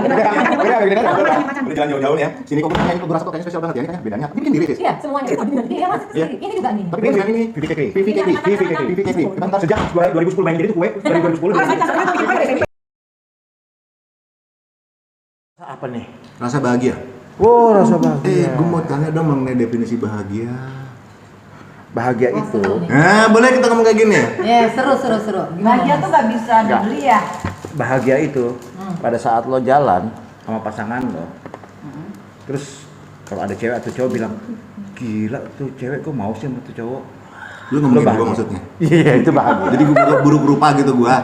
Udah jalan jauh-jauh nih ya. Sini kok ini beras kok kayaknya spesial banget ya. Ini kayaknya bedanya. Ini bikin diri sih. Iya, semuanya. Iya, Mas. Ini juga nih. Tapi dengan ini Vivi Kekri. Bentar sejak 2010 main jadi tuh kue dari 2010. Apa nih? Rasa bahagia. Oh, rasa bahagia. Gue mau tanya dong mengenai definisi bahagia. Bahagia itu. Nah, boleh kita ngomong kayak gini ya? Ya, seru. Bahagia tuh gak bisa dibeli ya. Bahagia itu pada saat lo jalan sama pasangan lo. Terus kalau ada cewek atau cowok bilang, "Gila tuh cewek kok mau sih sama tuh cowok?" Lu ngomongin gua maksudnya? Iya, itu bahagia. Jadi gua buruk rupa gitu gua.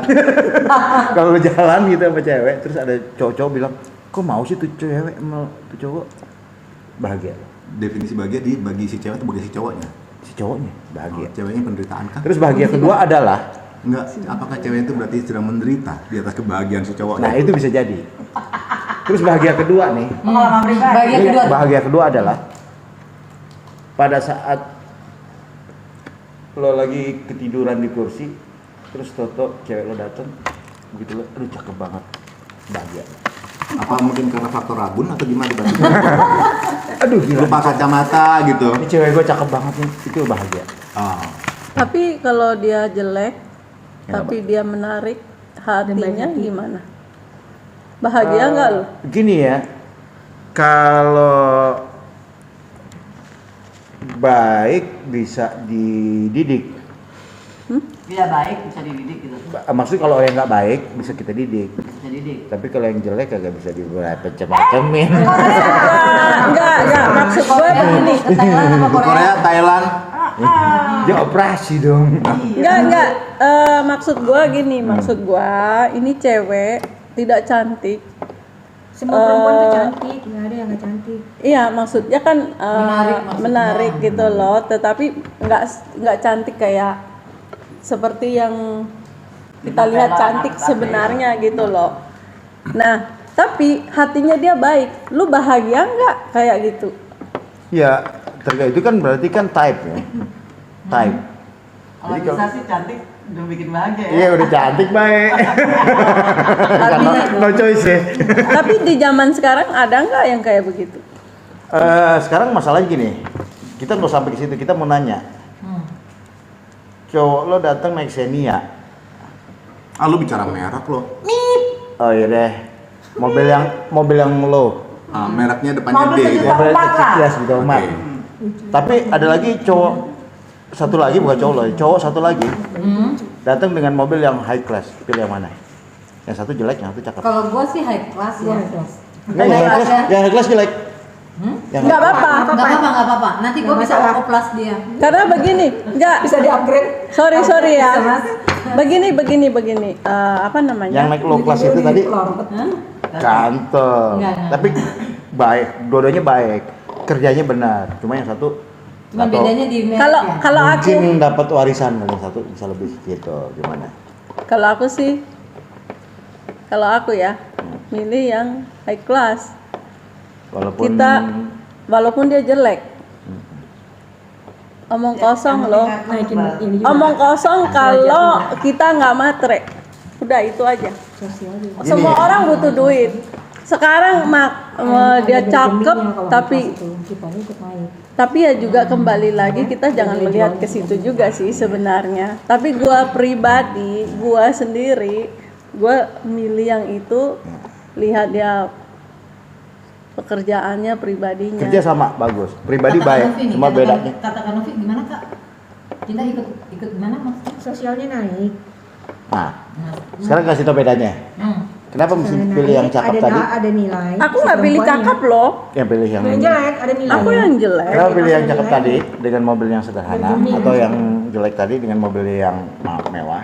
Kalau lo jalan gitu sama cewek, terus ada cowok-cowok bilang, "Kok mau sih tuh cewek sama tuh cowok?" Bahagia. Definisi bahagia bagi si cewek atau bagi si cowoknya? Si cowoknya bahagia. Ceweknya penderitaan kan? Terus bahagia kedua adalah Enggak, apakah cewek itu berarti sedang menderita di atas kebahagiaan si cowoknya? nah itu bisa jadi. Terus bahagia kedua nih. Pengalaman pribadi. Bahagia kedua adalah pada saat lo lagi ketiduran di kursi, terus toto cewek lo dateng, begitu lo, aduh cakep banget, bahagia. Apa mungkin karena faktor rabun atau gimana dibanding? Aduh gila. Lupa kacamata gitu. Ini cewek gue cakep banget nih, itu bahagia. Oh. Tapi kalau dia jelek, Ya, tapi dia menarik hatinya gimana? Bahagia nggak lo? Gini ya, kalau baik bisa dididik. Dia baik bisa dididik gitu. Maksudnya kalau yang nggak baik bisa kita didik. Bisa didik. Tapi kalau yang jelek kagak bisa dipecah-pecahin. Enggak. Maksud gue begini. Di Korea, Thailand. Dia operasi dong. Enggak. Maksud gue gini. Maksud gue ini cewek tidak cantik. Semua perempuan tuh cantik, nggak ada yang nggak cantik. Iya, maksudnya kan menarik gitu loh. Tetapi nggak cantik kayak seperti yang kita lihat cantik sebenarnya gitu loh. Nah, tapi hatinya dia baik. Lu bahagia nggak kayak gitu? Ya, terkait itu kan berarti kan type ya. Type. Kalau bisa sih cantik udah bikin bahagia ya. Iya udah cantik baik. No choice ya. Tapi di zaman sekarang ada nggak yang kayak begitu? Sekarang masalahnya gini, kita mau sampai ke situ, kita mau nanya. Cowok lo datang naik Xenia. Ah, lu bicara merek lo. Oh iya deh. Mobil yang lo. Ah, mereknya depannya D gitu. Mobil kecil ya sejuta umat. Oke. Tapi ada lagi cowok satu lagi, bukan cowok lo, cowok satu lagi datang dengan mobil yang high class. Pilih yang mana? Yang satu jelek, yang satu cakep. Kalau gua sih high class ya. Nggak, yang high class jelek. Nggak apa-apa. Nggak apa-apa. Nanti gua bisa oplas dia. Karena begini, nggak Bisa di-upgrade. sorry ya. Begini. Apa namanya? Yang naik low class itu tadi ganteng. Enggak. Tapi baik, dua-duanya baik. Kerjanya benar. Cuma yang satu Cuma atau bedanya di merek Kalau ya. kalau aku mungkin dapat warisan, yang satu bisa lebih gitu. Gimana? Kalau aku ya, milih yang high class. Walaupun dia jelek. Omong kosong loh. Naikin ini juga. Omong kosong kalau kita nggak matre. Udah itu aja. Sosial juga. Semua orang butuh duit. Sekarang dia cakep tapi ya juga kembali lagi kita jangan melihat ke situ juga sih sebenarnya. Tapi gua pribadi, gua sendiri, gua milih yang itu, lihat dia pekerjaannya, pribadinya. Kerja sama bagus, pribadi Kata baik, Kak Novi nih, cuma bedanya. Kata Kak Novi gimana Kak? Kita ikut gimana maksudnya? Sosialnya naik. Nah, sekarang kasih tau bedanya. Kenapa mesti Sosialnya pilih yang naik, cakep ada, tadi? Ada nilai. Aku Si nggak pilih perempuannya. cakep loh. Yang pilih yang Yang jelek, ada nilai. Aku yang jelek. Kenapa pilih yang cakep tadi dengan mobil yang sederhana Bergemi. atau yang jelek tadi dengan mobil yang mewah?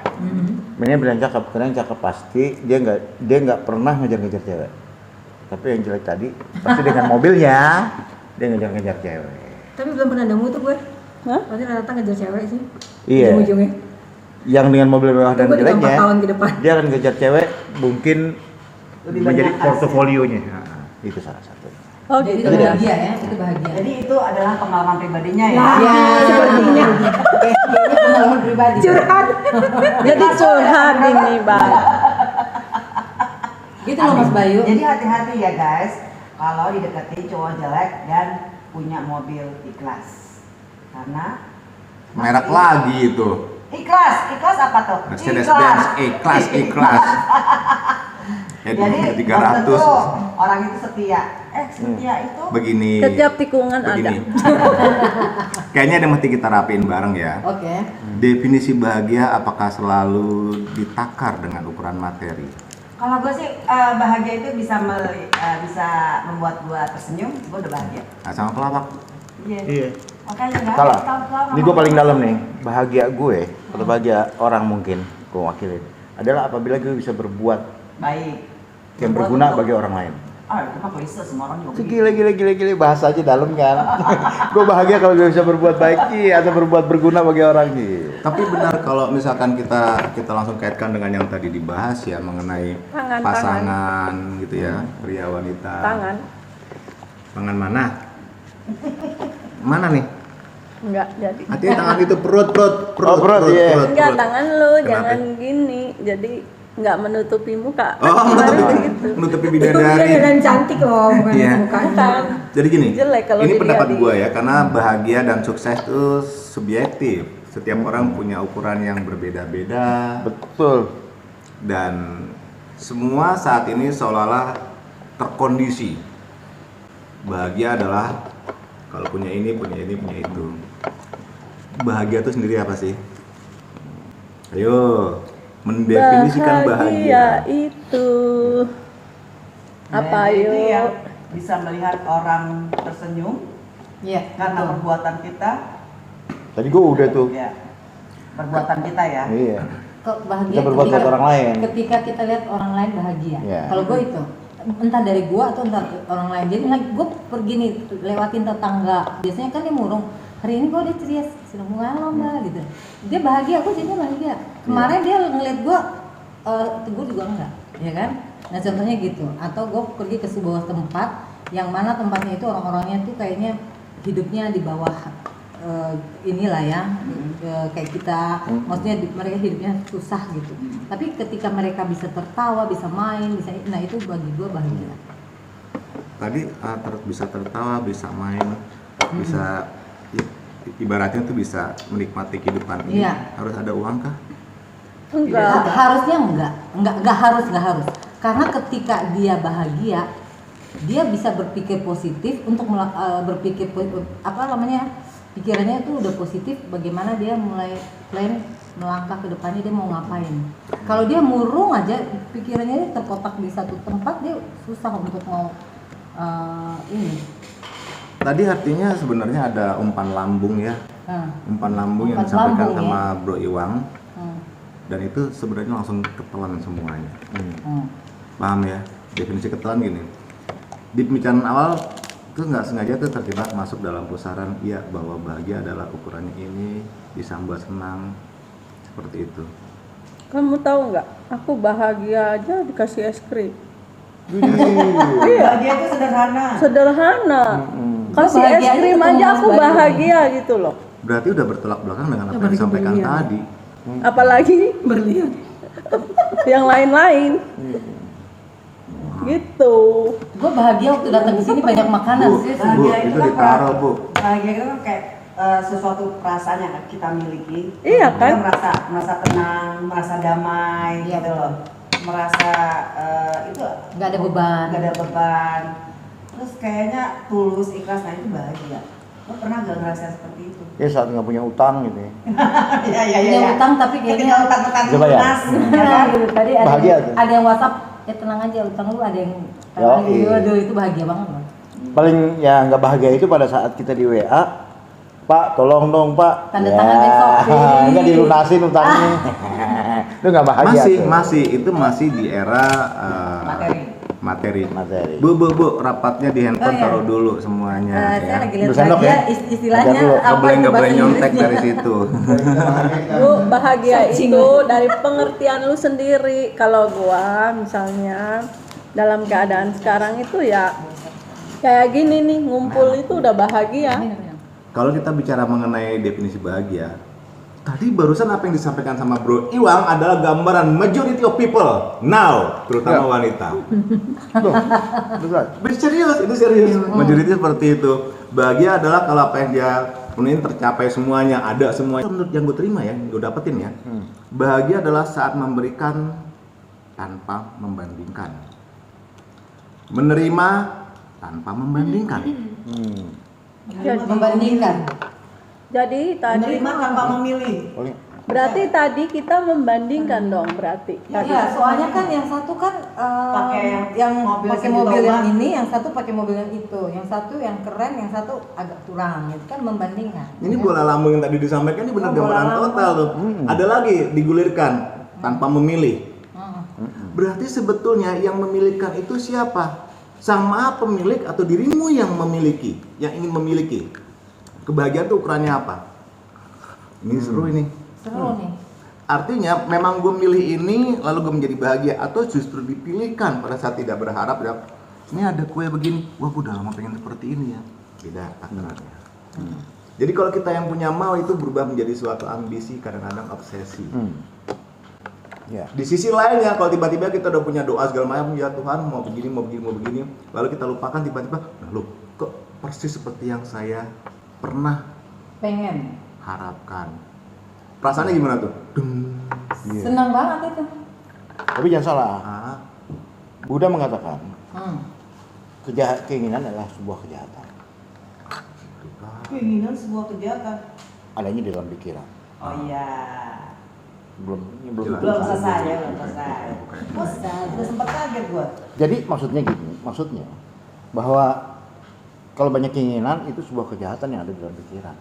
Mendingan pilih yang cakep, karena yang cakep pasti dia nggak pernah ngejar-ngejar cewek. Tapi yang jelek tadi pasti dengan mobilnya dia ngejar-ngejar cewek. Tapi belum pernah nemu tuh gue. Hah? Pasti datang ngejar cewek sih. Iya. Ujung-ujungnya. Yang dengan mobil mewah dan Tunggu 3-4 jeleknya, tahun ke depan. dia akan ngejar cewek mungkin Lebih menjadi banyak portofolionya. Itu salah satu. Oh Jadi gitu itu ya. bahagia ya, itu bahagia. Jadi itu adalah pengalaman pribadinya ya. Ya, sepertinya. Ini pengalaman pribadi. Curhat. Jadi curhat ini bang. Gitu loh Mas Bayu. Jadi hati-hati ya guys, kalau dideketin cowok jelek dan punya mobil ikhlas. Karena Merek lagi itu. ikhlas apa tuh? Mercedes-Benz ikhlas. Jadi Jadi belum tentu 300 orang itu setia. Setia itu begini. Setiap tikungan ada. Begini. Kayaknya ada mesti kita rapiin bareng ya. Oke. Definisi bahagia apakah selalu ditakar dengan ukuran materi? kalau gue sih bahagia itu bisa membuat gue tersenyum, gue udah bahagia. Nah, sama pelawak. Iya. Makanya nggak Salah. tahu-tahu Ini gue paling dalam nih. Bahagia gue, atau bahagia orang mungkin gue wakilin, adalah apabila gue bisa berbuat baik. yang Berbuat berguna untuk- bagi orang lain. Itu mah klise, semua orang juga begitu. Gile, bahasa aja dalam kan. Gue bahagia kalau gue bisa berbuat baik atau berbuat berguna bagi orang gitu. Tapi benar kalau misalkan kita langsung kaitkan dengan yang tadi dibahas ya mengenai Tangan, pasangan gitu ya, pria wanita. Tangan mana? Mana nih? Enggak jadi. Artinya tangan itu perut, iya. Enggak, tangan lu Kenapa? jangan gini. Jadi enggak menutupi muka. Oh, Kemarin menutupi, begitu. menutupi Itu dia bidadari. dan cantik loh, bukan Iya. mukanya. Bukan. Jadi gini, Jelek kalau ini dilihat pendapat di- gue ya, karena bahagia dan sukses itu subjektif. Setiap orang punya ukuran yang berbeda-beda. Betul. Dan semua saat ini seolah-olah terkondisi. Bahagia adalah kalau punya ini, punya itu. Bahagia itu sendiri apa sih? Ayo, mendefinisikan bahagia. itu apa Bahagia itu yuk? yang bisa melihat orang tersenyum Iya. karena betul. perbuatan kita. Tadi gue udah tuh. Ya, perbuatan kita ya. Iya. Kok bahagia Kita berbuat buat orang lain. ketika kita lihat orang lain bahagia. Iya. Kalau gue itu entah dari gue atau entah orang lain. Jadi lagi gue pergi nih lewatin tetangga. Biasanya kan dia murung. Hari ini gue dia ceria, sedang malam mbak gitu. Dia bahagia, gue jadi bahagia. Kemarin dia ngeliat gue, gue juga enggak, ya kan? Nah contohnya gitu. Atau gue pergi ke sebuah tempat yang mana tempatnya itu orang-orangnya tuh kayaknya hidupnya di bawah inilah ya, kayak kita, maksudnya mereka hidupnya susah gitu. Tapi ketika mereka bisa tertawa, bisa main, bisa, nah itu bagi gue bahagia. Tadi bisa tertawa, bisa main, bisa ibaratnya tuh bisa menikmati kehidupan ini. Iya. Harus ada uang kah? Enggak. Harusnya enggak harus. Karena ketika dia bahagia, dia bisa berpikir positif untuk berpikir apa namanya, pikirannya itu udah positif. Bagaimana dia mulai plan melangkah ke depannya, dia mau ngapain. Kalau dia murung aja, pikirannya terkotak di satu tempat, dia susah untuk mau ini. Tadi artinya sebenarnya ada umpan lambung ya. Umpan lambung yang Umpan disampaikan lambung, sama Bro Iwang. Hmm. Dan itu sebenarnya langsung ketelan semuanya. Hmm. Paham ya? Definisi ketelan gini. Di pembicaraan awal itu nggak sengaja tuh terjebak masuk dalam pusaran iya bahwa bahagia adalah ukurannya ini, bisa membuat senang, seperti itu. Kamu tahu nggak? Aku bahagia aja dikasih es krim. Bahagia itu sederhana. Sederhana. Kasih es Bahagia aja krim ketemu aja Mas aku Bayu. bahagia gitu loh. Berarti udah bertolak belakang dengan apa yang disampaikan tadi. Apalagi berlian. Yang lain-lain. Gitu. Gue bahagia waktu datang ke sini banyak makanan sih. Bu, Bahagia itu kan ditaruh, Bu. Bahagia itu kan kayak sesuatu perasaan yang kita miliki. Iya kan? Kita merasa tenang, merasa damai, Iya, gitu loh. Merasa itu Nggak ada beban. nggak ada beban. Terus kayaknya tulus, ikhlas, nah itu bahagia. Lo pernah gak ngerasain seperti itu? Ya saat nggak punya utang gitu ya. Iya Punya utang tapi kayaknya utang-utang Coba ya. lunas. Nah, gitu. Tadi Bahagia tuh. ada yang WhatsApp, ya tenang aja utang lu ada yang Yoi. aduh itu bahagia banget loh. Paling ya nggak bahagia itu pada saat kita di WA, Pak tolong dong Pak. Tanda tangan besok. Nggak dilunasin utangnya. Itu nggak bahagia. tuh. Itu masih di era materi. Bu, rapatnya di handphone Oh, iya. taruh dulu semuanya Saya ya. lagi lihat Ambil sendok bahagia ya? istilahnya Ajar dulu. apa Nggak boleh itu bahasa nyontek Inggrisnya? dari situ. Bu, bahagia itu dari pengertian lu sendiri. Kalau gua misalnya dalam keadaan sekarang itu ya kayak gini nih, ngumpul itu udah bahagia. Kalau kita bicara mengenai definisi bahagia, Tadi barusan apa yang disampaikan sama Bro Iwang adalah gambaran majority of people now, terutama wanita. Tuh, betul. Serius, itu serius. Majority seperti itu. Bahagia adalah kalau apa yang dia penuhin tercapai semuanya, ada semuanya. Menurut yang gue terima ya, gue dapetin ya. Bahagia adalah saat memberikan tanpa membandingkan. Menerima tanpa membandingkan. Membandingkan. Jadi tadi Menerima tanpa memilih. Boleh. berarti tadi kita membandingkan dong berarti. Iya, soalnya kan yang satu kan Pakai yang mobil pakai sejuta mobil yang uang. ini, yang satu pakai mobil yang itu, yang satu yang keren, yang satu agak kurang, itu kan membandingkan. Ini bola lambung yang tadi disampaikan ini benar Oh, bola gambaran lambung. total tuh. Ada lagi digulirkan tanpa memilih. Hmm. Berarti sebetulnya yang memilihkan itu siapa? Sama pemilik atau dirimu yang memiliki, yang ingin memiliki. Kebahagiaan itu ukurannya apa? Ini seru ini. Seru nih. Artinya memang gue milih ini lalu gue menjadi bahagia atau justru dipilihkan pada saat tidak berharap ya, ini ada kue begini, wah gue udah lama pengen seperti ini ya. Beda takarannya. Jadi kalau kita yang punya mau itu berubah menjadi suatu ambisi, kadang-kadang obsesi. Ya. Di sisi lainnya kalau tiba-tiba kita udah punya doa segala macam, ya Tuhan mau begini, mau begini, mau begini, lalu kita lupakan tiba-tiba, lalu kok persis seperti yang saya pernah Pengen. harapkan. Perasaannya gimana tuh? Dung. Iya. Senang banget itu. Tapi jangan salah. Ah, Buddha mengatakan Hmm. keinginan adalah sebuah kejahatan. Keinginan sebuah kejahatan. Adanya di dalam pikiran. Oh iya. Belum Belum selesai ya, belum selesai. Selesai, udah sempet kaget gua. Jadi maksudnya gini, maksudnya bahwa kalau banyak keinginan itu sebuah kejahatan yang ada di dalam pikiran.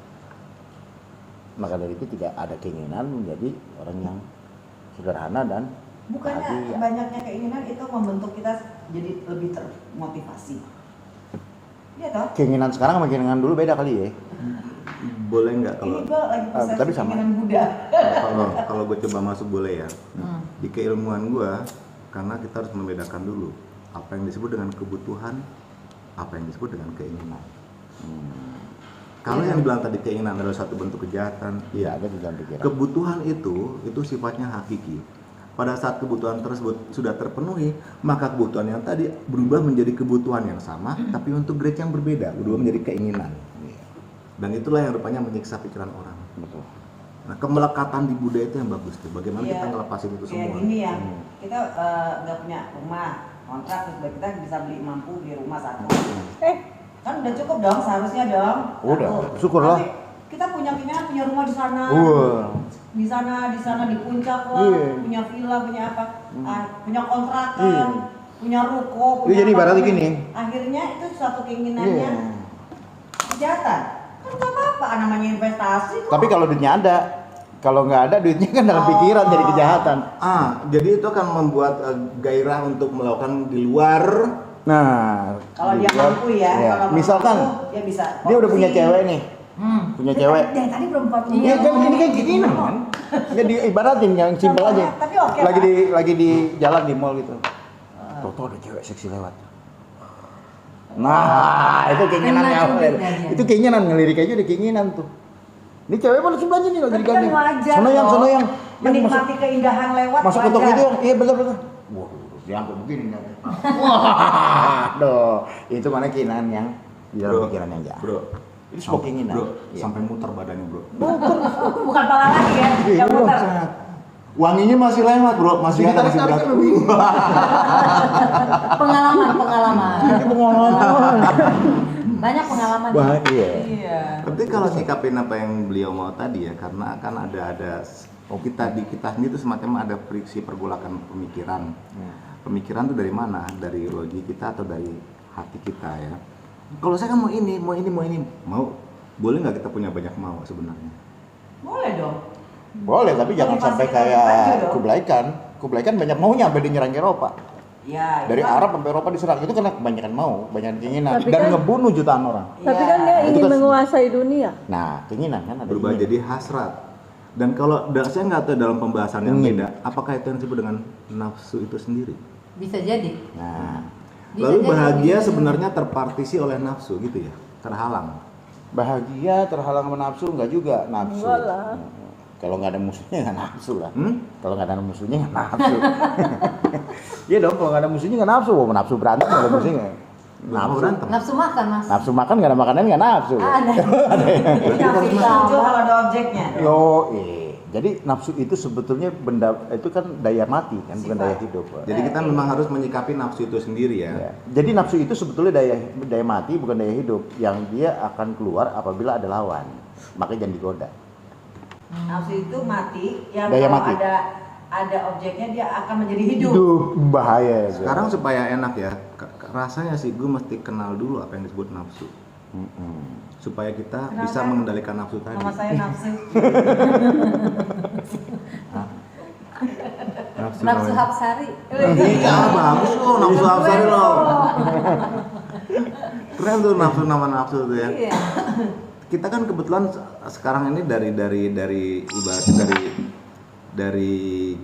Maka dari itu tidak ada keinginan menjadi orang yang sederhana dan Bukannya bahagia. banyaknya keinginan itu membentuk kita jadi lebih termotivasi. Iya toh? Keinginan sekarang sama keinginan dulu beda kali ya. boleh nggak kalau Ini gua lagi tapi persepsi sama. keinginan Buddha. kalau gue coba masuk boleh ya? Di keilmuan gue, karena kita harus membedakan dulu apa yang disebut dengan kebutuhan, apa yang disebut dengan keinginan. Kalau yang dibilang tadi keinginan adalah satu bentuk kejahatan, Tidak iya. ada di dalam pikiran. Kebutuhan itu sifatnya hakiki. Pada saat kebutuhan tersebut sudah terpenuhi, maka kebutuhan yang tadi berubah menjadi kebutuhan yang sama, tapi untuk grade yang berbeda, berubah menjadi keinginan. Dan itulah yang rupanya menyiksa pikiran orang. Betul. Nah, kemelekatan di budaya itu yang bagus tuh. Bagaimana Iya. kita ngelepasin itu Kayak semua? gini ya, kita nggak punya rumah, kontrak, terus kita bisa mampu beli rumah satu. Kan udah cukup dong, seharusnya dong. Udah, Satu. syukurlah. Tapi kita punya keinginan punya rumah di sana. Wah. Di sana di puncak lah, Iya. punya villa, punya apa, punya kontrakan, punya ruko, Itu punya jadi ibaratnya apartemen. gini. Akhirnya itu suatu keinginannya Iya. kejahatan. Kan nggak apa-apa, namanya investasi kok. Tapi kalau duitnya ada, kalau nggak ada duitnya kan dalam pikiran jadi kejahatan. Jadi itu akan membuat gairah untuk melakukan di luar. Nah, Kalau dia dibuat- mampu ya, ya. kalau Misalkan mampu, dia bisa. dia udah punya korupsi. cewek nih, punya cewek. Dari tadi belum punya. Iya kan ini kan keinginan kan. Ya diibaratin yang simpel aja. Tapi oke lagi lah. di jalan di mall gitu. Toto ada cewek seksi lewat. Nah, itu keinginan Kena yang cubitnya dia. itu keinginan ngelirik aja udah keinginan tuh. Ini cewek mana sebelahnya nih lagi Tapi kan digandeng. wajar Sono yang loh. Menikmati masuk, keindahan lewat masuk ke toko wajar. itu yang iya betul. Wah, diangkut begini nih. Waduh, itu mana keinginan yang di dalam pikiran yang jahat. Bro. Itu sebuah keinginan. Bro, Iya. sampai muter badannya, Bro. Bukan pala lagi ya, Iya, yang muter. Wanginya masih lewat, Bro. Masih ada masih berat. Pengalaman. Ini pengalaman. Banyak pengalaman. Bahagia. Iya. Tapi kalau sikapin apa yang beliau mau tadi ya, karena akan ada kita ini tuh semacam ada friksi pergolakan pemikiran. Pemikiran tuh dari mana? Dari logik kita atau dari hati kita ya. Kalau saya kan mau ini, boleh nggak kita punya banyak mau sebenarnya? Boleh dong. Boleh, tapi jangan Motivasi sampai kita aja kayak dong. Kublai Khan. Kublai Khan banyak maunya sampai dia nyerang Eropa. Ya, Dari itu kan- Arab sampai Eropa diserang itu karena kebanyakan mau, banyak keinginan Tapi dan kan- ngebunuh jutaan orang. Tapi Iya. kan dia Itu ingin kan- menguasai dunia. Nah, keinginan kan ada. Berubah keinginan. jadi hasrat. Dan kalau saya nggak tahu dalam pembahasan yang Ingin. beda, apakah itu yang disebut dengan nafsu itu sendiri? Bisa jadi. Nah, Bisa Lalu jadi. bahagia sebenarnya terpartisi oleh nafsu gitu ya, terhalang. bahagia terhalang sama nafsu enggak juga nafsu. Enggak lah. Kalau nggak ada musuhnya nggak nafsu lah. Hmm? Kalau nggak ada musuhnya nggak nafsu. Iya dong, kalau nggak ada musuhnya nggak nafsu. Mau nafsu berantem nggak ada musuhnya. Nafsu berantem. Nafsu makan mas. Nafsu makan nggak ada makanan nggak nafsu. Ada. Jadi nafsu itu muncul kalau ada objeknya. Yo, jadi nafsu itu sebetulnya benda itu kan daya mati kan, bukan Sifat. daya hidup. Jadi kita memang harus menyikapi nafsu itu sendiri ya. Ya. Jadi nafsu itu sebetulnya daya mati bukan daya hidup, yang dia akan keluar apabila ada lawan. Makanya jangan digoda. Nafsu itu mati, yang Daya kalau mati. ada objeknya dia akan menjadi hidup. Hidup bahaya. Sekarang supaya enak ya, rasanya sih gue mesti kenal dulu apa yang disebut nafsu. Supaya kita Kenapa? bisa mengendalikan nafsu tadi. Nama saya nafsu. Nafsu namanya. Hapsari. Iya, bagus loh, nafsu Hapsari loh. Keren tuh nafsu, nama nafsu tuh ya. Iya. Kita kan kebetulan sekarang ini dari ibaratnya dari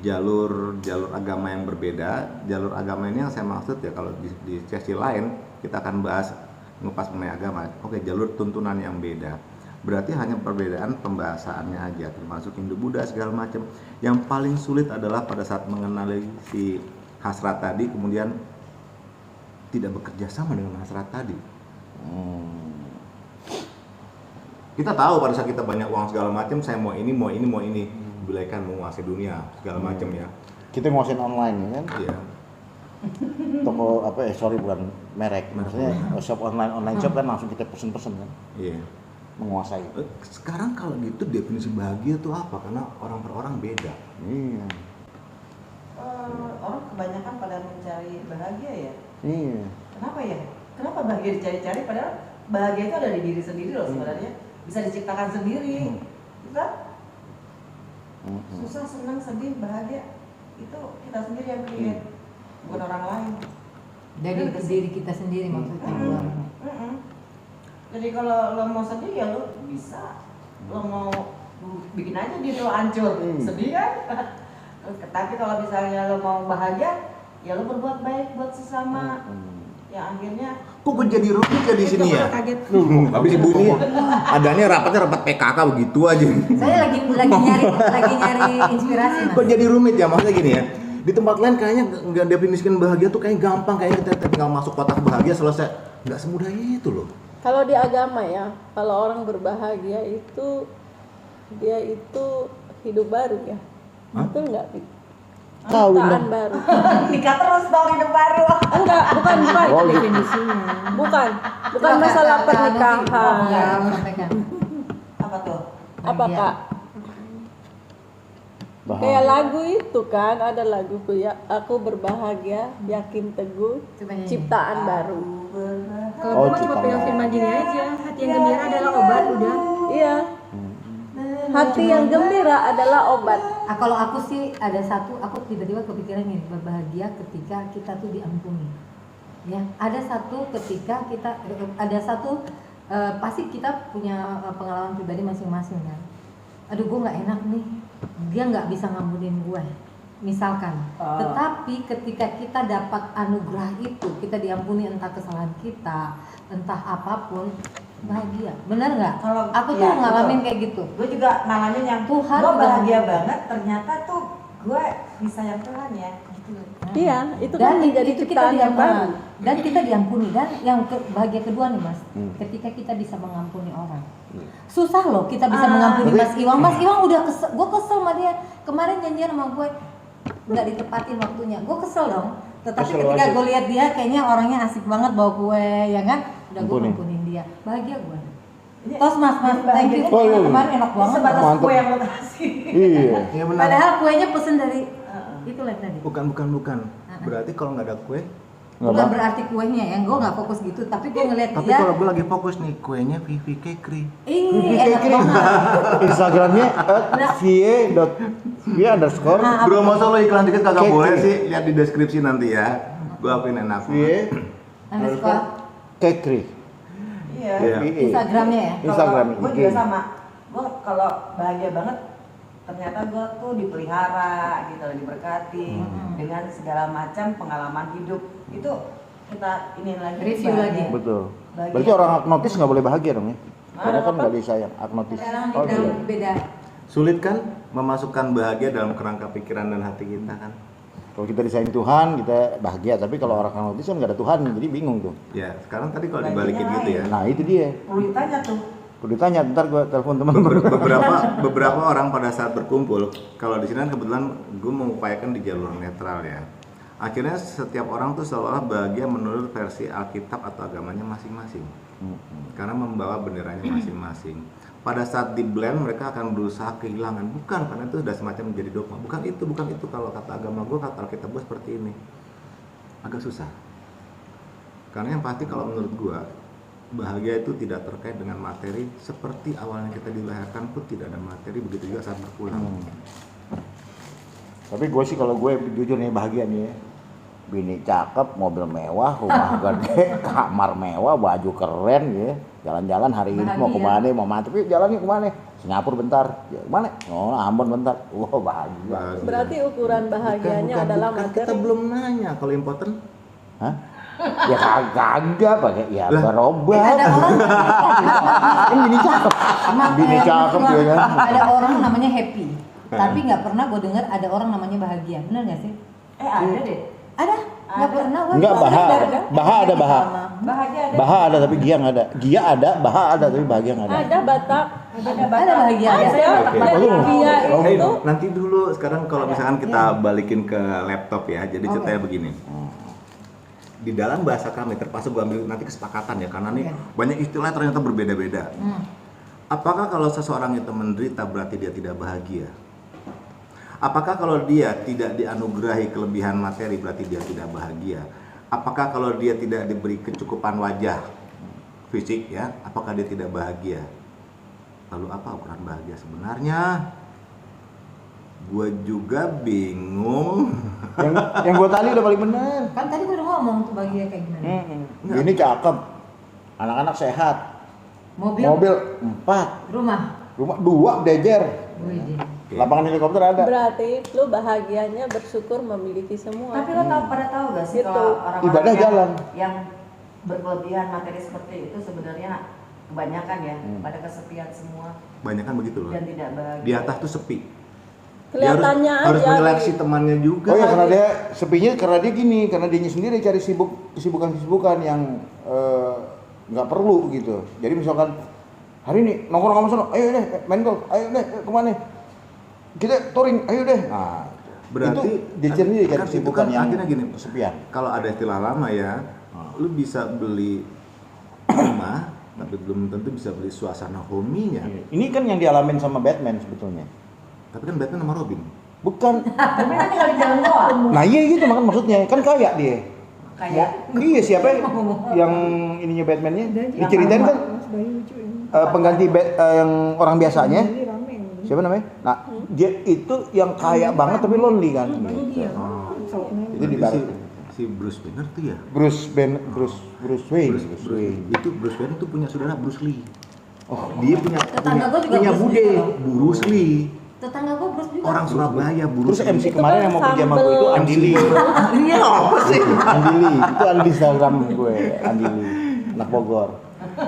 jalur agama yang berbeda. Jalur agama ini yang saya maksud ya, kalau di sesi lain kita akan bahas ngupas mengenai agama. Oke, jalur tuntunan yang beda. Berarti hanya perbedaan pembahasannya aja, termasuk Hindu Buddha segala macam. Yang paling sulit adalah pada saat mengenali si hasrat tadi, kemudian tidak bekerja sama dengan hasrat tadi. Kita tahu pada saat kita banyak uang segala macam, saya mau ini, bilaikan menguasai dunia segala macam ya. Kita nguasain online ya kan? Iya. Toko bukan merek. Maksudnya shop online shop kan langsung kita pesen-pesen kan. Iya. Menguasai. Sekarang kalau gitu definisi bahagia itu apa? Karena orang per orang beda. Iya. Orang kebanyakan pada mencari bahagia ya. Iya. Kenapa ya? Kenapa bahagia dicari-cari padahal bahagia itu ada di diri sendiri loh sebenarnya. Bisa diciptakan sendiri. Kita susah, senang, sedih, bahagia itu kita sendiri yang create, bukan orang lain. Dari diri kita sendiri maksudnya. Jadi kalau lo mau sedih ya lo bisa, lo mau bikin aja diri lo hancur, sedih kan? Tapi kalau misalnya lo mau bahagia, ya lo berbuat baik buat sesama. Ya akhirnya Kok gue jadi rumit ya di sini ya? Kaget. Habis ibu ini adanya rapat PKK begitu aja. Saya lagi nyari inspirasi mas. Kok jadi rumit ya? Maksudnya gini ya. Di tempat lain kayaknya nggak definisikan bahagia tuh kayak gampang, kayak kita tinggal masuk kotak bahagia selesai. Nggak semudah itu loh. Kalau di agama ya, kalau orang berbahagia itu dia itu hidup baru ya. Betul nggak? Pi? Kawin Ciptaan dong. baru. nikah terus dong hidup baru. Enggak, bukan. Oh, gitu. Definisinya. Bukan Coba, masalah Kak, Novi, pernikahan. sampaikan. Apa tuh? Apa Bahagia. Kak? Kayak lagu itu kan, ada lagu tuh ya, aku berbahagia, yakin teguh, Coba nyanyi. ciptaan baru. Kalau Oh, gue cuma ciptaan. pegang firman gini aja, hati yang gembira adalah obat udah. Iya. Hati yang gembira adalah obat. Kalau aku sih ada satu, aku tiba-tiba kepikiran nih, berbahagia ketika kita tuh diampuni. Ya, ada satu ketika kita pasti kita punya pengalaman pribadi masing-masing kan. Aduh, gue nggak enak nih, dia nggak bisa ngampunin gue, misalkan. Tetapi ketika kita dapat anugerah itu, kita diampuni entah kesalahan kita, entah apapun, bahagia. Bener nggak? Kalau Aku tuh ya, ngalamin betul. kayak gitu. Gue juga ngalamin yang Tuhan gue bahagia udah- banget, ternyata tuh gue disayang Tuhan ya gitu. Iya, itu Dan kan menjadi itu kita ciptaan yang baru. dan kita diampuni. Dan yang bahagia kedua nih mas, ketika kita bisa mengampuni orang. Susah loh kita bisa mengampuni Mas Iwang. Mas Iwang udah kesel, gue kesel sama dia. Kemarin janjian sama gue nggak ditepatin waktunya, gue kesel dong. Tetapi Kesel ketika aja. gue lihat dia kayaknya orangnya asik banget bawa kue, ya kan? Udah gue Ampunin. ngampunin dia, bahagia gue. Ini- Tos mas, ini thank you. Oh, iya. Kemarin enak banget. Sebatas Mantap. kue yang lo kasih. Iya. Iya benar. Padahal kuenya pesen dari itu lah tadi. Bukan. Berarti kalau nggak ada kue, Nggak Bukan apa. berarti kuenya ya, gue nggak fokus gitu. Tapi gue ngeliat tapi dia, kalau gue lagi fokus nih, kuenya Vivi Kekri. enak banget. Instagramnya @vie_underscore Bro, masa lo iklan dikit kagak Kekri. boleh sih? Lihat di deskripsi nanti ya. Gue akuin enak. Underscore Kekri. Iya. Iya. Instagramnya ya. Instagram Gue IG. juga sama. Gue kalau bahagia banget, ternyata gue tuh dipelihara gitu, diberkati dengan segala macam pengalaman hidup. Itu kita ini lagi Review bahagia. lagi. Betul. Bahagia. Berarti orang agnotis nggak boleh bahagia dong ya? Karena kan apa? nggak disayang agnotis. Sekarang Oh, kita iya. beda. Sulit kan memasukkan bahagia dalam kerangka pikiran dan hati kita kan? Kalau kita disayang Tuhan, kita bahagia. Tapi kalau orang autis kan nggak ada Tuhan, jadi bingung tuh. Ya, sekarang tadi kalau dibalikin gitu ya. Nah itu dia. Perlu ditanya tuh. Kalau ditanya, ntar gue telepon teman-teman. Beberapa orang pada saat berkumpul, kalau di sini kan kebetulan gue mengupayakan di jalur netral ya. Akhirnya setiap orang tuh seolah bahagia menurut versi Alkitab atau agamanya masing-masing. Karena membawa benderanya masing-masing. Pada saat di blend mereka akan berusaha kehilangan, bukan, karena itu sudah semacam menjadi dogma. Bukan itu kalau kata agama gue, kata Alkitab gue seperti ini. Agak susah. Karena yang pasti kalau menurut gue, bahagia itu tidak terkait dengan materi. Seperti awalnya kita dilahirkan pun tidak ada materi, begitu juga saat berpulang. Tapi gue sih kalau gue jujur nih bahagia nih ya. Bini cakep, mobil mewah, rumah gede, kamar mewah, baju keren ya. Jalan-jalan hari ini mau kemana, mau mati, tapi jalannya kemana? Singapura bentar, ya, kemana? Oh, Ambon bentar. Wah, bahagia. Berarti ukuran bahagianya adalah materi. Kita belum nanya kalau important. Hah? Ya kagak pakai ya berobat. Ada orang Kan bini cakep. Bini cakep ya kan. ada orang namanya happy, tapi nggak pernah gue dengar ada orang namanya bahagia. Benar nggak sih? Ada deh. Ada? Nggak pernah. Gua Enggak, nggak baha. ada. Baha ada baha. Bahagia ada. Baha ada tapi gia nggak ada. Gia ada, baha ada tapi bahagia nggak ada. Ada Batak. Ada bahagia. Ada. Oke. Jadi dia Hey, itu nanti dulu sekarang kalau misalkan kita balikin ke laptop ya. Jadi ceritanya begini. Di dalam bahasa kami terpaksa gue ambil nanti kesepakatan ya karena nih banyak istilah ternyata berbeda-beda. Apakah kalau seseorang itu menderita berarti dia tidak bahagia? Apakah kalau dia tidak dianugerahi kelebihan materi berarti dia tidak bahagia? Apakah kalau dia tidak diberi kecukupan wajah fisik ya, apakah dia tidak bahagia? Lalu apa ukuran bahagia sebenarnya? Gue juga bingung. Yang gue tadi udah paling benar. Kan tadi gue udah ngomong tuh bahagia kayak gimana. Ini cakep. Anak-anak sehat. Mobil, Mobil 4. rumah. Rumah 2 dejer. Wih, Lapangan helikopter ada. berarti lu bahagianya bersyukur memiliki semua. Tapi lo pada tahu gak sih Gitu. kalau orang-orang Ibadah jalan. yang berkelebihan materi seperti itu sebenarnya kebanyakan ya pada kesepian semua Banyak kan begitu loh. dan tidak bahagia. Di atas tuh sepi. Kelihatannya dia harus aja. menyeleksi temannya juga. Oh ya karena dia sepinya karena dia gini, karena dia sendiri cari kesibukan yang nggak perlu gitu. Jadi misalkan hari ini nongkrong sama sono, ayo deh main golf, ayo deh kemana? Kita touring, ayo deh. Nah, Berarti itu dia sendiri cari kan itu kesibukan kan yang akhirnya gini, kesepian. kalau ada istilah lama ya, lu bisa beli rumah, tapi belum tentu bisa beli suasana homey-nya. Ini kan yang dialamin sama Batman sebetulnya. Tapi kan Batman sama Robin. Bukan. Tapi kan tinggal di jalan doang. Nah iya gitu maksudnya, kan kaya dia. Kayak Iya siapa yang ininya Batman-nya? Diceritain kan Mas Bayu lucu ini. pengganti yang orang biasanya. Jadi rame yang Siapa namanya? Nah, dia itu yang kaya banget tapi lonely kan. Iya. Oh. Soalnya Itu di Berarti bar. si Bruce Banner tuh ya. Bruce Wayne. Itu Bruce Banner tuh punya saudara Bruce Lee. Oh, Dia punya Tetangga gua juga punya Bruce bude Lee. Bruce Lee. Tetangga gue Bruce juga. Orang Surabaya Bruce terus MC Lee. kemarin yang mau pergi sama gue itu Andi Lee. Iya apa sih? Andi Lee, itu ada di Instagram gue, Andi Lee, anak Bogor.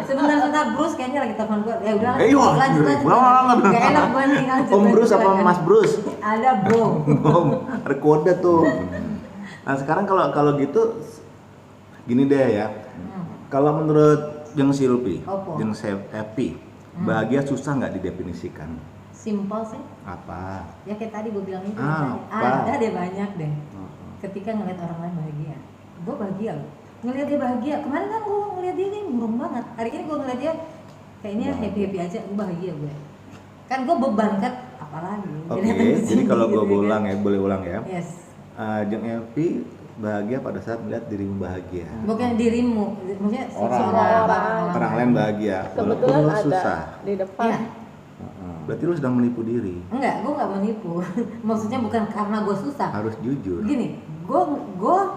Sebentar Bruce kayaknya lagi telepon gue. Ya udah. Wah, lanjut. banget. Gak enak gue nih lanjut. Om Bruce apa silakan. Mas Bruce? Ada bro. Om, ada kode tuh. Nah sekarang kalau gitu gini deh ya. Kalau menurut Jeng Silpi, Apa? Jeng Epi, bahagia susah nggak didefinisikan? Simple sih. Apa? Ya kayak tadi gue bilang itu. Apa? Ada deh banyak deh. Ketika ngeliat orang lain bahagia, gue bahagia loh. Ngeliat dia bahagia. Kemarin kan gue ngeliat dia nih murung banget. Hari ini gue ngeliat dia kayaknya happy aja. Gue bahagia gue. Kan gue beban kan, apalagi. Oke, jadi kalau gue ulang ya, boleh ulang ya. Yes. Jeng Epi bahagia pada saat melihat dirimu bahagia. Bukan dirimu, maksudnya Orang. Orang lain bahagia, walaupun Kebetulan lu ada susah. di depan. Iya. Berarti lu sedang menipu diri. Enggak, gue nggak menipu. Maksudnya bukan karena gue susah. Harus jujur. Gini, gue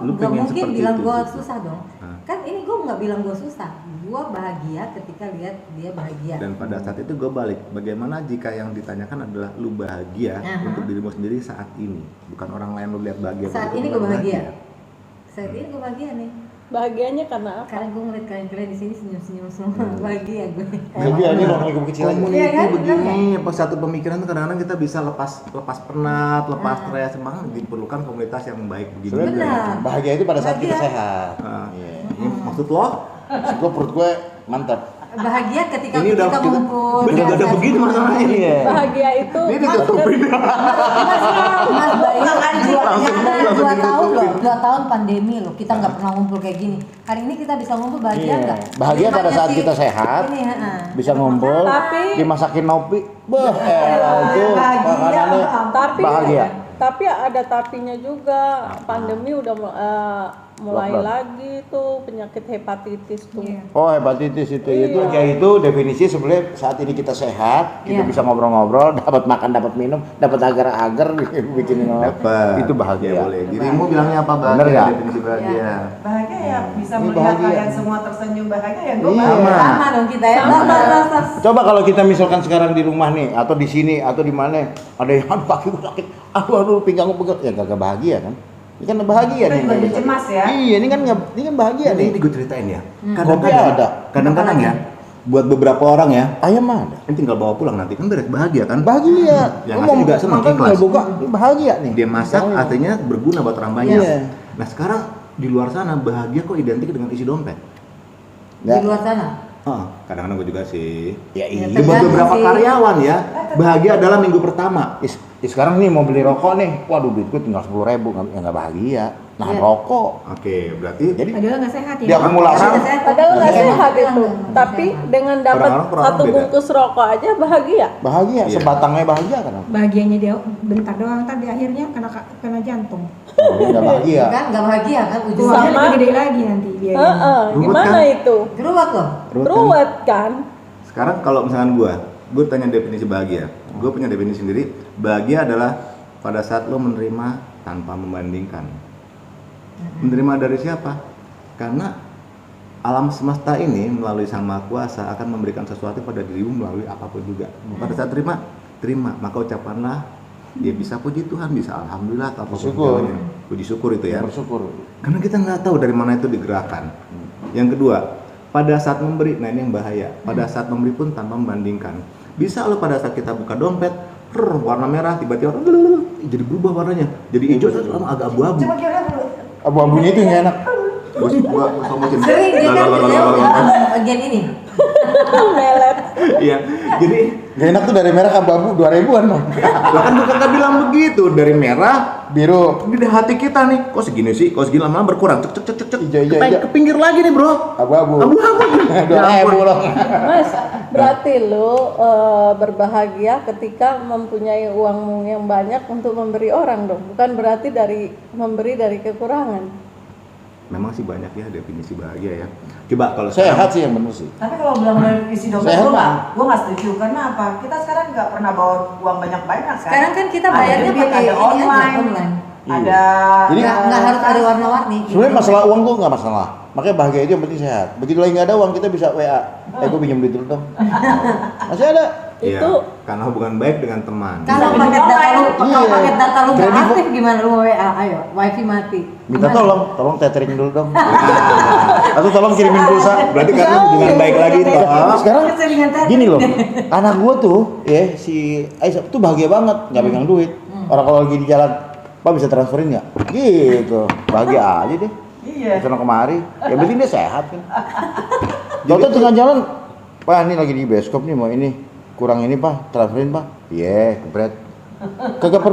Lu nggak pengen mungkin seperti bilang itu gue gitu. susah dong. Hah? Kan ini gue nggak bilang gue susah. Gue bahagia ketika lihat dia bahagia. Dan pada saat itu gue balik, bagaimana jika yang ditanyakan adalah lu bahagia Aha. untuk dirimu sendiri saat ini, bukan orang lain lu lihat bahagia. Saat berarti ini lu gue bahagia. Saat ini gue bahagia nih. Bahagianya karena apa? Karena gue ngeliat kalian-kalian di sini senyum-senyum semua, bahagia gue. Tapi ini ruang lingkup kecil aja. Komuniti Iya kan? begini, pas satu pemikiran tuh kadang-kadang kita bisa lepas penat, lepas stres, memang diperlukan komunitas yang baik begini. Sebenarnya Benar. bahagia itu pada saat kita Bahagia. sehat. Nah, Iya. ini maksud lo? Gue perut gue mantap. Bahagia ketika Ini udah kita ngumpul. udah ada sehat-sehat. begini masalahnya ini. Iya. Bahagia itu Ini ditutupin. Mas Bayu, Langsung dua tahun loh, ditutupin. 2 tahun pandemi loh, kita nggak pernah ngumpul kayak gini. Hari ini kita bisa ngumpul, bahagia Iya. nggak? Bahagia pada Nikmatnya saat sih kita sehat, ini, heeh. bisa ngumpul, Tapi- dimasakin kopi, itu Bahagia. makanannya tapi bahagia. tapi ada tapinya juga. Pandemi udah mulai Lockdown. lagi tuh penyakit hepatitis tuh. Iya. Oh, hepatitis itu. Iya. Ya itu definisi sebenarnya saat ini kita sehat, kita Iya. bisa ngobrol-ngobrol, dapat makan, dapat minum, dapat agar-agar bikin Dapat. itu bahagia. Ya, boleh. Dirimu bilangnya apa Bener bahagia? nggak? Definisi bahagia. Bahagia ya bisa Ini melihat bahagia. kalian semua tersenyum bahagia ya gue Iya. bahagia. Sama dong kita ya. Sama. Coba kalau kita misalkan sekarang di rumah nih, atau di sini, atau di mana, ada yang aduh kaki gue sakit, aduh pinggang gue pegel, ya kagak bahagia kan? Ini kan bahagia Kita nih. juga jadi cemas ya. Iya, ini kan bahagia Jadi nih. ini gue ceritain ya. Kopi ada. Kadang-kadang ya, buat beberapa orang ya, Ayam ada. ini tinggal bawa pulang nanti kan beres bahagia kan? Bahagia. Yang Lu ngasih juga senang, makan ikhlas. tinggal buka, ini bahagia nih. Dia masak Bahagia. artinya berguna buat orang banyak. Iya. Nah sekarang di luar sana bahagia kok identik dengan isi dompet. Di luar sana. Kadang-kadang gue juga sih. Ya iya. Buat Tergantung beberapa sih. karyawan ya, bahagia adalah minggu pertama. Sekarang nih mau beli rokok nih, waduh duit gue tinggal 10.000, ya nggak bahagia. Nah Iya. rokok. Oke, berarti Jadi Padahal nggak sehat ya. diakumulasi. Padahal nggak Iya. sehat itu, Nggak tapi sehat. dengan dapat Orang-orang per orang satu beda. bungkus rokok aja bahagia. Bahagia, Iya. sebatangnya bahagia kan? Bahagianya dia bentar doang, ntar di akhirnya kena jantung. Nggak bahagia. Kan nggak bahagia kan ujungnya. Uangnya Sama. lebih gede lagi nanti biayanya. Heeh, Ruwet gimana kan? itu? Geruat loh. Ruwet kan? sekarang kalau misalkan gue tanya definisi bahagia, gue punya definisi sendiri. Bahagia adalah pada saat lo menerima tanpa membandingkan. Menerima dari siapa? Karena alam semesta ini melalui Sang Maha Kuasa akan memberikan sesuatu pada dirimu melalui apapun juga. Pada saat terima, maka ucapanlah ya bisa puji Tuhan, bisa alhamdulillah atau apapun Bersyukur. caranya. Puji syukur itu ya. Bersyukur. Karena kita nggak tahu dari mana itu digerakkan. Yang kedua, pada saat memberi, nah ini yang bahaya. Pada saat memberi pun tanpa membandingkan. Bisa lo pada saat kita buka dompet, warna merah tiba-tiba jadi berubah warnanya, jadi hijau terus agak abu-abu. Coba kira dulu. Abu-abunya itu nggak enak. Gua promosin. Sering dia kan kerja bagian ini. Melet. Iya. Jadi Nggak enak tuh dari merah ke abu-abu 2.000-an loh. lah kan bukan nggak bilang begitu, dari merah Biru. di hati kita nih, kok segini sih, kok segini lama-lama berkurang, cek cek cek cek Hijau. ke pinggir lagi nih bro, Abu-abu. abu-abu. 2.000 loh. Mas, berarti lu berbahagia ketika mempunyai uang yang banyak untuk memberi orang dong. Bukan berarti memberi dari kekurangan. Memang sih banyak ya definisi bahagia ya. Coba kalau Sehat sih yang bener sih. Tapi kalau bilang dari isi dompet Sehat, gue nggak setuju karena apa? Kita sekarang nggak pernah bawa uang banyak-banyak kan? Sekarang kan kita Ada bayarnya debit, pakai ada ini aja, online, online. ada Jadi- Nggak harus ada warna-warni. Sebenarnya masalah uang tuh nggak masalah. Makanya bahagia itu yang penting sehat. Begitu lagi nggak ada uang kita bisa WA. Gue pinjam duit dulu dong. Masih ada. Iya, Itu- karena hubungan baik dengan teman. Kalau Bisa paket data lu, Iya. kalau paket data lu nggak Kredit aktif gimana lu mau WA? Ayo, wifi mati. Minta Gimana? tolong tethering dulu dong. Atau tolong kirimin pulsa. Berarti karena hubungan baik lagi toh. Sekarang Keseringan tadi. gini loh, anak gua tuh ya si Aisyah tuh bahagia banget nggak pegang duit. Orang kalau lagi di jalan, Pak bisa transferin nggak? Gitu, bahagia aja deh. Iya. Kesana kemari, ya berarti dia sehat kan. Tahu tengah jalan, Pak ini lagi di bioskop nih mau ini kurang ini Pak, transferin Pak. Iya, kebret. Kagak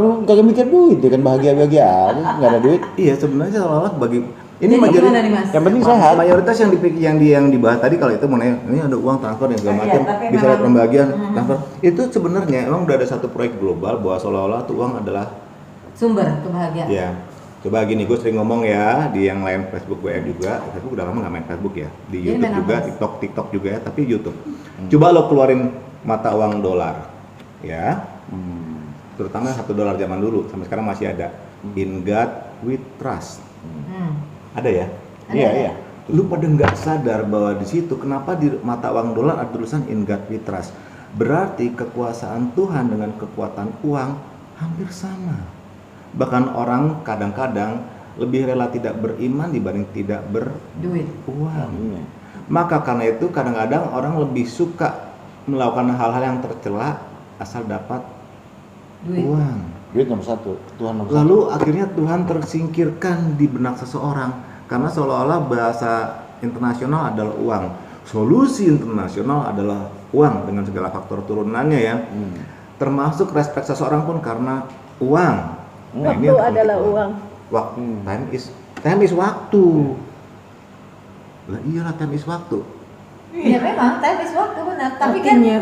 mikir duit, dia kan bahagia aja, nggak ada duit. Iya sebenarnya seolah-olah bagi ini Jadi menjadi gimana nih Mas? Yang penting sehat. mayoritas yang dibahas tadi kalau itu mengenai ini ada uang transfer dan segala Iya, macam tapi bisa lihat memang- pembagian transfer itu sebenarnya emang udah ada satu proyek global bahwa seolah-olah tuh uang adalah Sumber kebahagiaan. ya coba gini gue sering ngomong ya di yang lain Facebook gue juga Facebook udah lama nggak main Facebook ya di Jadi YouTube main juga apa? TikTok juga ya tapi YouTube coba lo keluarin mata uang dolar ya terutama $1 zaman dulu sampai sekarang masih ada in God we trust ada ya. Iya, iya. Lu pada nggak sadar bahwa di situ kenapa di mata uang dolar ada tulisan in God we trust. Berarti kekuasaan Tuhan dengan kekuatan uang hampir sama. Bahkan orang kadang-kadang lebih rela tidak beriman dibanding tidak Duit. beruang. Maka karena itu kadang-kadang orang lebih suka melakukan hal-hal yang tercela asal dapat Duit. uang. Duit nomor satu, Tuhan nomor satu. Lalu akhirnya Tuhan tersingkirkan di benak seseorang karena seolah-olah bahasa internasional adalah uang. Solusi internasional adalah uang dengan segala faktor turunannya ya. Termasuk respek seseorang pun karena uang. Nah, Waktu yang adalah politik uang. Waktu, time is waktu. Lah iyalah time is waktu. Ya memang time is waktu benar, tapi kan Artinya,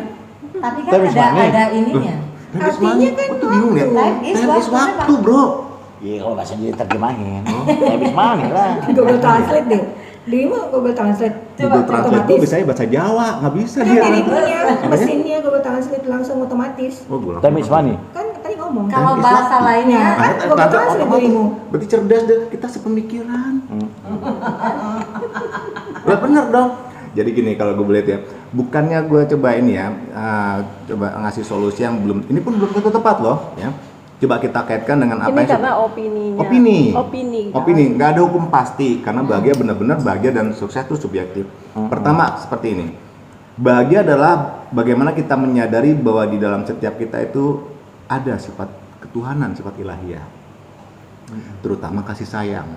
Time is money. ada ininya. Time is Artinya money. kan Oh, tuh bingung ya. Time is Time is waktu, waktu, bro. Iya, kalau nggak sendiri terjemahin. Habis mana lah. Google Translate deh. Dirimu Google Translate. Google Translate itu otomatis. bisa bahasa Jawa, nggak bisa Kan dia. dirimunya, mesinnya Google Translate langsung otomatis. Oh, gue Time is money. Kan tadi ngomong. Kalau Time is bahasa waktu. lainnya Kan Google Translate Translate otomatis. dirimu. Berarti cerdas deh, kita sepemikiran. Lah bener dong. Jadi gini kalau gue lihat ya, bukannya gue coba ini ya, coba ngasih solusi yang belum, ini pun belum tentu tepat loh, ya. Coba kita kaitkan dengan apa Ini yang karena opininya. opini, Opini. nggak ada hukum pasti karena bahagia benar-benar bahagia dan sukses itu subjektif. Pertama seperti ini, bahagia adalah bagaimana kita menyadari bahwa di dalam setiap kita itu ada sifat ketuhanan, sifat ilahiyah, terutama kasih sayang.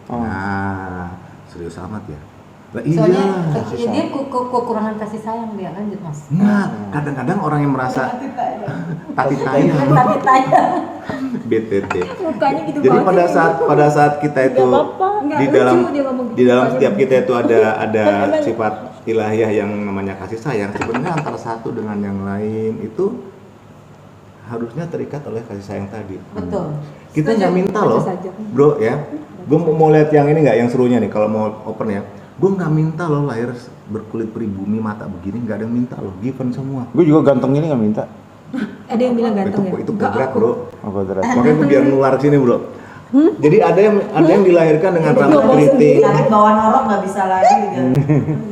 Nah, serius amat ya. Lah soalnya iya. dia kekurangan kasih sayang dia, lanjut Mas. Nah, kadang-kadang orang yang merasa tati tayang, Tapi tayang. BTT. Mukanya gitu Jadi banget. pada saat kita itu Nggak apa-apa. Nggak di lucu dalam dia ngomong gitu. di dalam setiap kita itu ada Emang- sifat ilahiyah yang namanya kasih sayang. Sebenarnya antara satu dengan yang lain itu harusnya terikat oleh kasih sayang tadi. Betul. Kita nggak minta loh, saja. bro ya. Gue mau lihat yang ini nggak, yang serunya nih kalau mau open ya. Gue nggak minta loh lahir berkulit pribumi mata begini, nggak ada yang minta loh, given semua. Gue juga ganteng ini nggak minta. Ada yang bilang ganteng ya? Itu Enggak, kodrat aku. bro. Oh, kodrat. Makanya gue biar nular sini bro. Jadi ada yang dilahirkan dengan rambut keriting. Tapi bawa norok nggak bisa lagi gitu.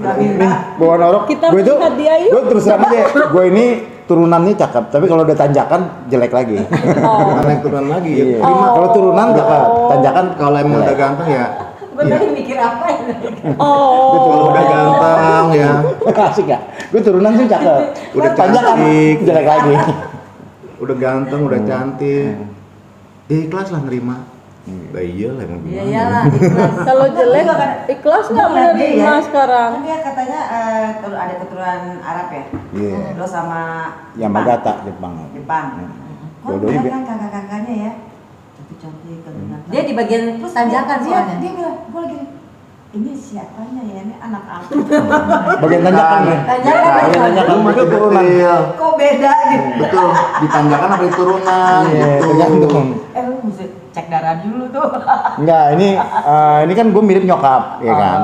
Nggak minta. Bawa norok. Kita Gue itu, melihat dia yuk. gue terus terang aja. Gue ini turunannya cakep, tapi kalau udah tanjakan jelek lagi. Karena yang turunan lagi ya. Iya. Terima. Kalau turunan cakep, tanjakan Kalau emang jelek. udah ganteng ya. Gue tadi mikir apa ya? Oh. Kalau udah ganteng ya. Asik gak? Gue turunan sih cakep. Udah tanjakan cantik. jelek lagi. Udah ganteng, udah cantik. Ya ikhlas lah nerima. Lah iyalah emang Iya gimana. iyalah, ikhlas. Kalau jelek, ikhlas nggak Bukan dia menerima ya. sekarang. Kan dia katanya ada keturunan Arab ya. Iya. Terus sama Yamagata Jepang. Jepang. Kok Dua-duanya dia kan kakak-kakaknya ya. Cantik-cantik kelingan. Dia di bagian tanjakan soalnya. Dia bilang, gue lagi ini siapanya ya, ini anak aku. Bagian tanjakan nih. Tanjakan. Bagian tanjakan. Lu masih Itu turunan. kecil. Kok beda gitu? Betul, ditanjakan apa di turunan Iya, gitu. tergantung. Lu mesti cek darah dulu tuh. Enggak, ini kan gue mirip nyokap, ya kan.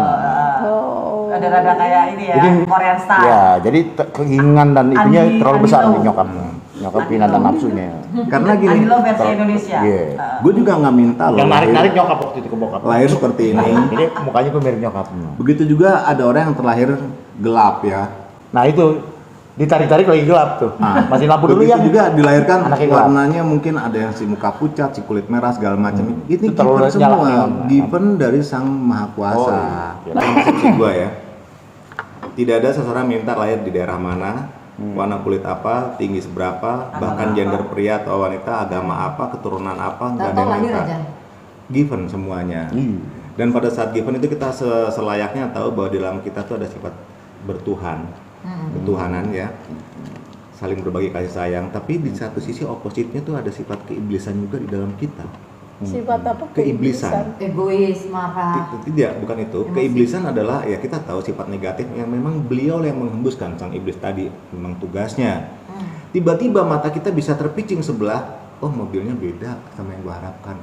Oh. Rada-rada kayak ini ya, Korean style. Ya, jadi keinginan dan itunya Andi- terlalu Andi besar Lau. nih nyokap. Nyokap keinginan dan nafsunya. Karena gini, Andi Lo versi Indonesia. Iya. gue juga nggak minta loh Yang narik-narik lahir, nyokap waktu itu ke bokap. lahir seperti ini. Jadi mukanya gue mirip nyokap. Begitu juga ada orang yang terlahir gelap ya. Nah itu ditarik-tarik lagi gelap tuh. Masih lampu dulu Begitu ya. juga dilahirkan Anaknya gelap. warnanya mungkin ada yang si muka pucat, si kulit merah segala macam. Ini Itu terlalu given nyala semua, neon. given dari Sang Maha Kuasa. Oh, iya. Dalam persepsi gua ya. Tidak ada seseorang minta lahir di daerah mana, warna kulit apa, tinggi seberapa, bahkan gender pria atau wanita, agama apa, keturunan apa, nggak ada Tahu yang lahir minta. aja. Given semuanya. Dan pada saat given itu kita selayaknya tahu bahwa di dalam kita tuh ada sifat bertuhan, ketuhanan ya, saling berbagi kasih sayang. Tapi di satu sisi opositnya tuh ada sifat keiblisan juga di dalam kita. Sifat apa? Keiblisan. Egois, marah. Tidak, bukan itu. Emosi. Keiblisan adalah ya kita tahu sifat negatif yang memang beliau yang menghembuskan sang iblis tadi, memang tugasnya. Tiba-tiba mata kita bisa terpicing sebelah, oh mobilnya beda sama yang gua harapkan.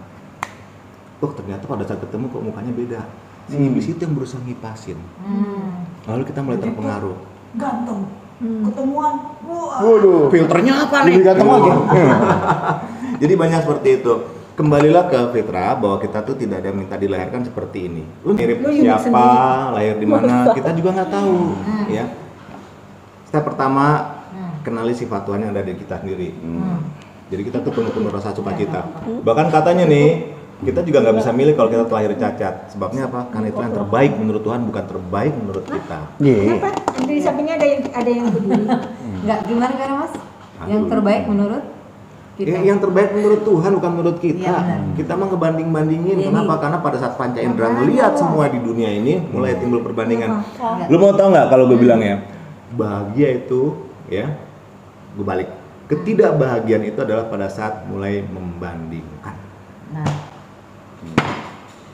Oh ternyata pada saat ketemu kok mukanya beda. Si iblis itu yang berusaha ngipasin. Lalu kita mulai terpengaruh. Ganteng. Ketemuan. Wah. Waduh. Filternya apa nih? Lebih ganteng lagi. Jadi banyak seperti itu. Kembalilah ke fitrah bahwa kita tuh tidak ada yang minta dilahirkan seperti ini. Lu mirip Lu unik siapa, sendiri. lahir di mana, kita juga nggak tahu, ya. Step pertama, kenali sifat Tuhan yang ada di kita sendiri. Jadi kita tuh penuh rasa sukacita. Bahkan katanya nih, Kita juga nggak bisa milih kalau kita terlahir cacat. Sebabnya apa? Karena itu yang terbaik menurut Tuhan, bukan terbaik menurut kita. Iya. Kenapa? Nanti di sampingnya ada yang peduli. Enggak gimana kan Mas? Yang terbaik menurut kita. Yang terbaik menurut Tuhan bukan menurut kita. Iya, benar. Kita mah ngebanding-bandingin. Jadi- Kenapa? Karena pada saat panca indera melihat semua di dunia ini mulai timbul perbandingan. Iya. Lu mau tahu nggak kalau gue bilang ya, bahagia itu ya, gue balik. Ketidakbahagiaan itu adalah pada saat mulai membandingkan. Nah.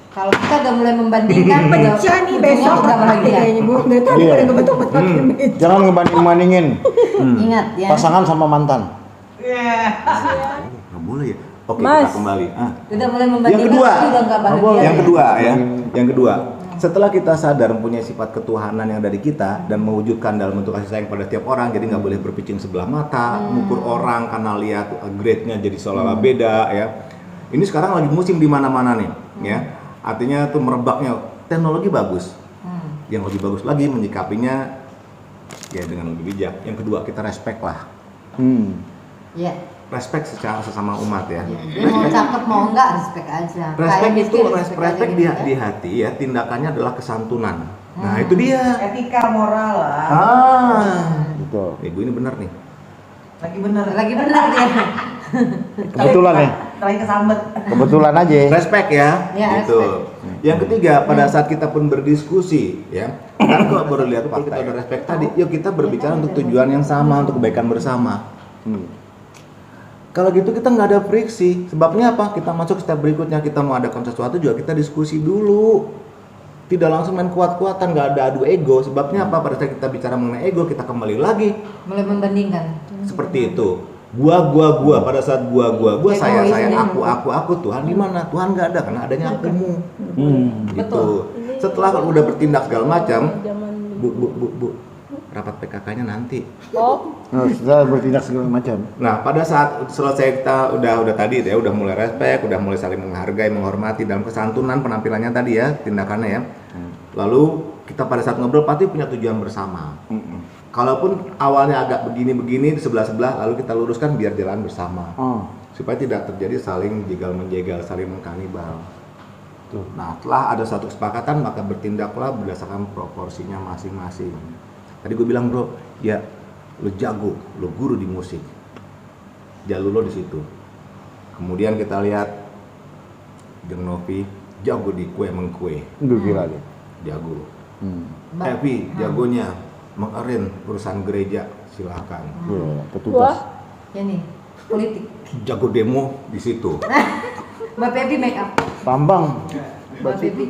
Kalau kita udah mulai membandingkan Pecah nih besok nggak bahagia. kayaknya Bu. Nggak tahu Iya. pada ngebetul-betul pakai meja. Jangan ngebanding-bandingin Ingat ya. pasangan sama mantan. Nggak boleh ya. Oke, Mas. kita kembali. Udah mulai Yang membandingkan kedua, tapi udah nggak bahagia. yang ya. kedua ya, yang kedua. Setelah kita sadar mempunyai sifat ketuhanan yang ada di kita dan mewujudkan dalam bentuk kasih sayang pada setiap orang, jadi nggak boleh berpicing sebelah mata, mengukur orang karena lihat grade-nya jadi seolah-olah beda ya. Ini sekarang lagi musim di mana-mana nih, ya. Artinya tuh merebaknya teknologi bagus. Yang lebih bagus lagi menyikapinya ya dengan lebih bijak. Yang kedua kita respect lah, Iya. respect secara sesama umat ya. Dia mau cakep mau enggak respect aja. Respect Kayak itu miskin, respect aja di, gitu di hati ya, tindakannya adalah kesantunan. Nah itu dia. Etika moral lah. Betul. Gue ini benar nih. Lagi bener. Lagi benar dia. Kebetulan nih. Lagi kesambet. Kebetulan aja. Respect ya. Ya, Gitu. respect. Yang ketiga pada saat kita pun berdiskusi ya. Kan kalau baru lihat fakta kita udah respect tadi, yuk kita berbicara untuk tujuan yang sama, untuk kebaikan bersama. Kalau gitu kita nggak ada friksi. Sebabnya apa? Kita masuk step berikutnya, kita mau adakan sesuatu juga kita diskusi dulu. Tidak langsung main kuat-kuatan, nggak ada adu ego. Sebabnya apa? Pada saat kita bicara mengenai ego, kita kembali lagi Mulai membandingkan. seperti itu. Gua. Pada saat gua, saya, Egois ya. aku. Tuhan di mana? Tuhan nggak ada, karena adanya akumu. Gitu. Betul. Setelah udah bertindak segala macam, Zaman bu, rapat PKK-nya nanti. oh Setelah bertindak segala macam. Nah, pada saat selesai kita udah tadi ya, udah mulai respect, udah mulai saling menghargai, menghormati dalam kesantunan penampilannya tadi ya, tindakannya ya. Lalu kita pada saat ngobrol pasti punya tujuan bersama. Kalaupun awalnya agak begini di sebelah-sebelah, lalu kita luruskan biar jalan bersama. Supaya tidak terjadi saling jegal-menjegal, saling mengkanibal. Nah, setelah ada satu kesepakatan, maka bertindaklah berdasarkan proporsinya masing-masing. Tadi gue bilang bro, ya lo jago, lo guru di musik, jalur lo di situ. Kemudian kita lihat Jeng Novi jago di kue mengkue, Udah gila dia. jago. Mbak. Evi jagonya mengarin urusan gereja, silahkan. Iya, petugas. wah Ya nih, politik. Jago demo di situ, Mbak Pepi make up. Tambang. Mbak Pepi.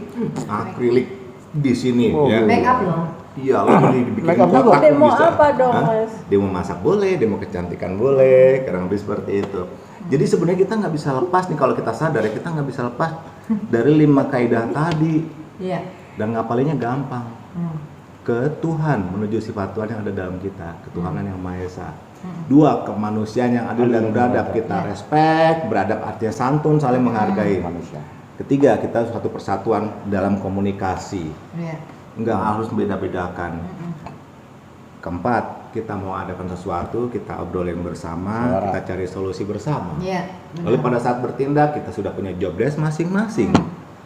akrilik di sini Oh, ya. Make up loh. Iya, lo dibikin Make up juga? kotak Demo bisa. apa dong, Hah? Mas? Demo masak boleh, demo kecantikan boleh, kurang lebih seperti itu. Jadi sebenarnya kita nggak bisa lepas nih, kalau kita sadar ya, kita nggak bisa lepas dari 5 kaidah tadi. Iya. Dan ngapalinnya gampang. Ke Tuhan, menuju sifat Tuhan yang ada dalam kita, ketuhanan yang Maha Esa. 2, kemanusiaan yang adil dan beradab. Kita respect, beradab artinya santun, saling menghargai. Manusia. Ketiga, kita satu persatuan dalam komunikasi. Iya. Nggak harus beda-bedakan. Keempat, kita mau adakan sesuatu, kita obrolin bersama, Suara. kita cari solusi bersama. Iya. Lalu pada saat bertindak, kita sudah punya job desk masing-masing.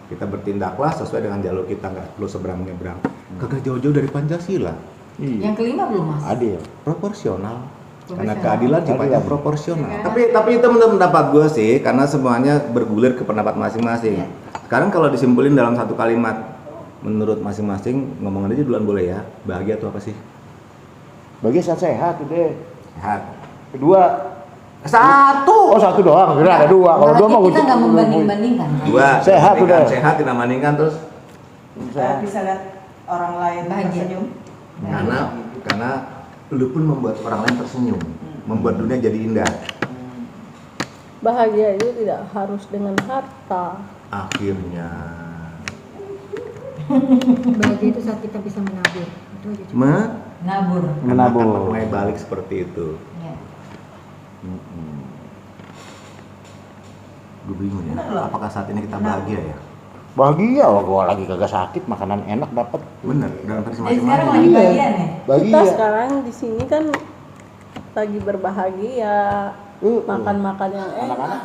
Kita bertindaklah sesuai dengan jalur kita, nggak perlu seberang-nyebrang. Kagak jauh-jauh dari Pancasila. Yang kelima belum Mas? Adil. Proporsional. Karena Proporsional. keadilan sifatnya Keadilan. proporsional. Tapi itu menurut pendapat gue sih, karena semuanya bergulir ke pendapat masing-masing. Iya. Sekarang kalau disimpulin dalam satu kalimat, menurut masing-masing, ngomong aja duluan boleh ya, bahagia itu apa sih? Bagi saat sehat udah. Sehat. Kedua. Satu. Oh, satu doang. Kira ada dua. Kalau dua mah kita nggak membanding-bandingkan. Dua. Sehat dibandingkan, udah. Sehat tidak bandingkan terus. Bisa lihat orang lain Bahagia. tersenyum. Karena lu pun membuat orang lain tersenyum, membuat dunia jadi indah. bahagia itu tidak harus dengan harta. Akhirnya Bahagia itu saat kita bisa menabur. Itu aja. Cuk. Nabur. Menabur. akan menuai balik seperti itu. Iya. Gue bingung ya, apakah saat ini kita bahagia ya? Bahagia loh, gua lagi kagak sakit, makanan enak dapat. Bener, dalam versi Jadi sekarang masing-masing. lagi bahagia nih. Kita Bahagia. sekarang di sini kan lagi berbahagia, makan-makan yang enak. Anak-anak.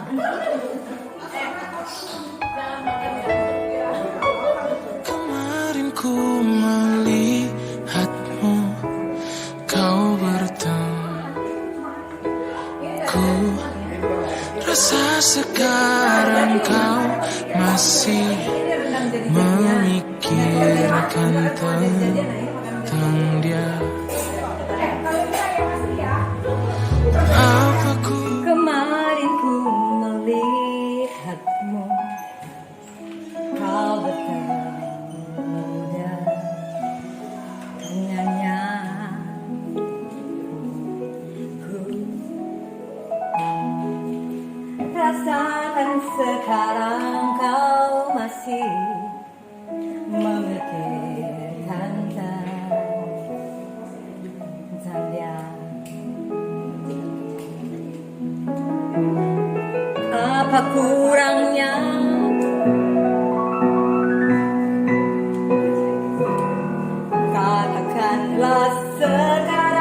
melihatmu kau bertemu. Ku rasa sekarang kau masih memikirkan tentang dia. Apa ku Kemarin ku melihatmu, kau bertemu dengannya. Ku rasakan sekarang kau masih memikirkan tentang dia. Apa kurangnya katakanlah sekarang.